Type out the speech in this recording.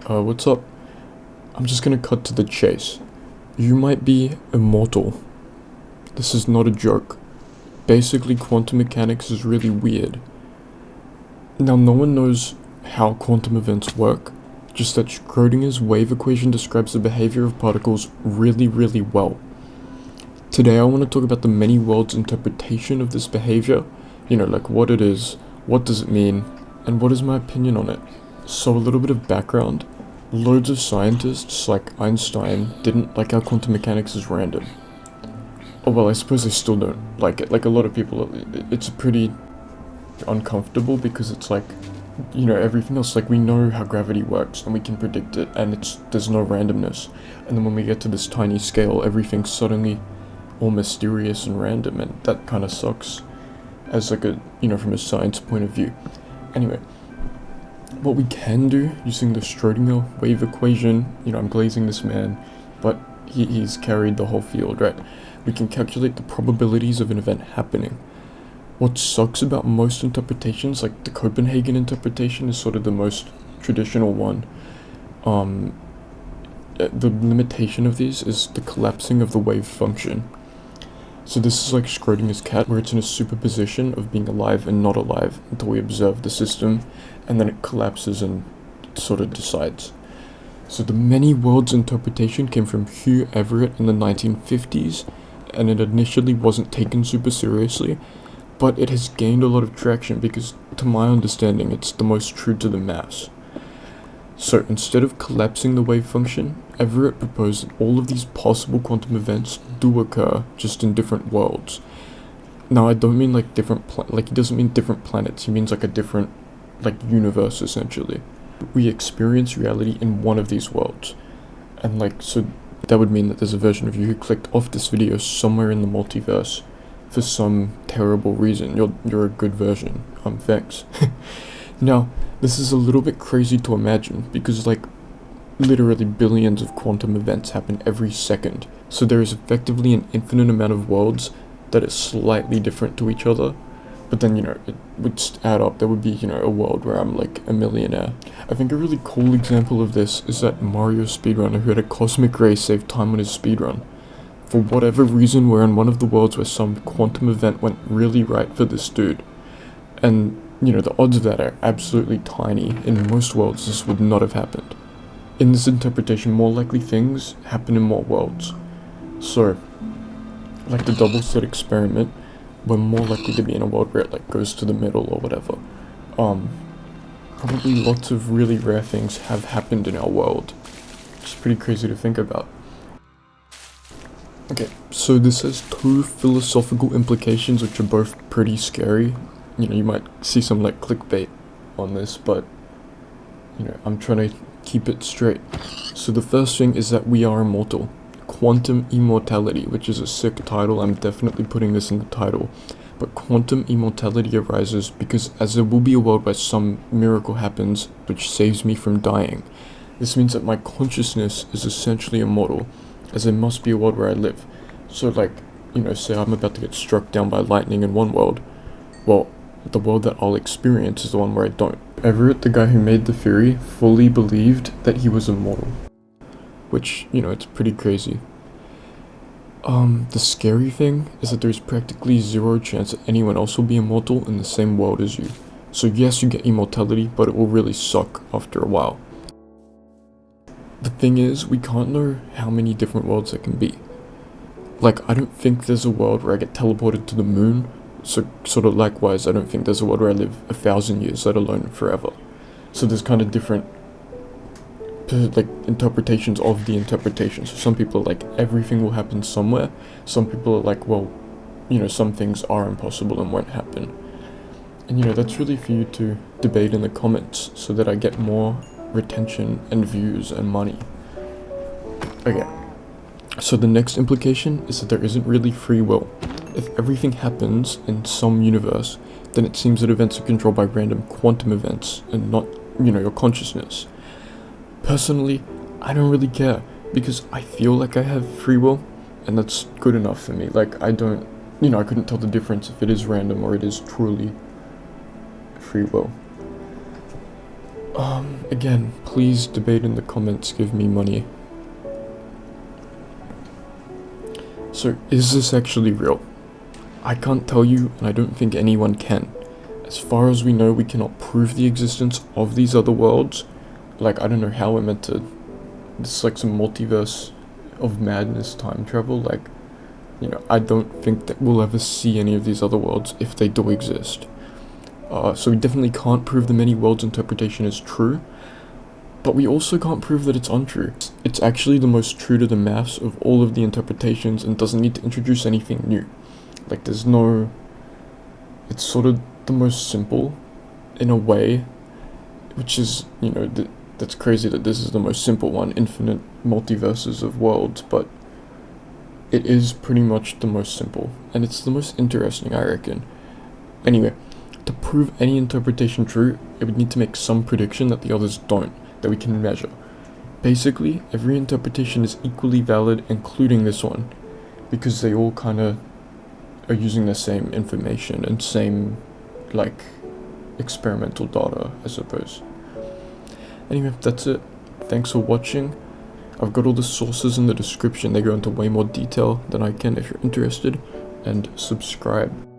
What's up? I'm just gonna cut to the chase. You might be immortal. This is not a joke. Basically, quantum mechanics is really weird. Now, no one knows how quantum events work, just that Schrodinger's wave equation describes the behavior of particles really, really well. Today, I want to talk about the many worlds interpretation of this behavior, like what it is, what does it mean, and what is my opinion on it. So, a little bit of background. Loads of scientists, like Einstein, didn't like how quantum mechanics is random. Oh, well, I suppose they still don't like it. Like a lot of people, it's pretty uncomfortable because it's like, everything else, like we know how gravity works and we can predict it and there's no randomness. And then when we get to this tiny scale, everything's suddenly all mysterious and random, and that kind of sucks as like from a science point of view. Anyway, what we can do using the Schrodinger wave equation, I'm glazing this man, but he's carried the whole field, right? We can calculate the probabilities of an event happening. What sucks about most interpretations, like the Copenhagen interpretation is sort of the most traditional one. The limitation of these is the collapsing of the wave function. So this is like Schrodinger's cat, where it's in a superposition of being alive and not alive until we observe the system, and then it collapses and sort of decides. So the many worlds interpretation came from Hugh Everett in the 1950s, and it initially wasn't taken super seriously, but it has gained a lot of traction because, to my understanding, it's the most true to the mass. So instead of collapsing the wave function, Everett proposed that all of these possible quantum events do occur, just in different worlds. Now, I don't mean like different he doesn't mean different planets, he means like a different universe, essentially. We experience reality in one of these worlds, and so that would mean that there's a version of you who clicked off this video somewhere in the multiverse for some terrible reason. You're a good version. Thanks. Now, this is a little bit crazy to imagine because literally billions of quantum events happen every second. So there is effectively an infinite amount of worlds that are slightly different to each other. But then, it would add up. There would be, a world where I'm like a millionaire. I think a really cool example of this is that Mario speedrunner who had a cosmic ray save time on his speedrun. For whatever reason, we're in one of the worlds where some quantum event went really right for this dude. And, the odds of that are absolutely tiny. In most worlds, this would not have happened. In this interpretation, more likely things happen in more worlds. So, like the double slit experiment, we're more likely to be in a world where it goes to the middle or whatever. Probably lots of really rare things have happened in our world. It's pretty crazy to think about. Okay, so this has two philosophical implications which are both pretty scary. You might see some clickbait on this, but I'm trying to keep it straight. So the first thing is that we are immortal. Quantum immortality, which is a sick title. I'm definitely putting this in the title. But quantum immortality arises because as there will be a world where some miracle happens which saves me from dying. This means that my consciousness is essentially immortal, as there must be a world where I live. So say I'm about to get struck down by lightning in one world. Well, the world that I'll experience is the one where I don't. Everett, the guy who made the theory, fully believed that he was immortal. Which, it's pretty crazy. The scary thing is that there's practically zero chance that anyone else will be immortal in the same world as you. So yes, you get immortality, but it will really suck after a while. The thing is, we can't know how many different worlds there can be. I don't think there's a world where I get teleported to the moon, so sort of likewise, I don't think there's a world where I live 1,000 years, let alone forever. So there's kind of different interpretations of the interpretation. So some people are everything will happen somewhere. Some people are some things are impossible and won't happen. And that's really for you to debate in the comments so that I get more retention and views and money. Okay, so the next implication is that there isn't really free will. If everything happens in some universe, then it seems that events are controlled by random quantum events and not, your consciousness. Personally, I don't really care because I feel like I have free will, and that's good enough for me. I couldn't tell the difference if it is random or it is truly free will. Again, please debate in the comments, give me money. So, is this actually real? I can't tell you, and I don't think anyone can. As far as we know, we cannot prove the existence of these other worlds. Like, I don't know how we're meant to... This is like some multiverse of madness time travel. Like, you know, I don't think that we'll ever see any of these other worlds if they do exist. So we definitely can't prove the many worlds interpretation is true. But we also can't prove that it's untrue. It's actually the most true to the maths of all of the interpretations and doesn't need to introduce anything new. Like, there's no... It's sort of the most simple, in a way, which is, you know, that's crazy that this is the most simple one, infinite multiverses of worlds, but it is pretty much the most simple, and it's the most interesting, I reckon. Anyway, to prove any interpretation true, it would need to make some prediction that the others don't, that we can measure. Basically, every interpretation is equally valid, including this one, because they all kind of are using the same information and same, like, experimental data, I suppose. Anyway, that's it. Thanks for watching. I've got all the sources in the description. They go into way more detail than I can if you're interested. And subscribe.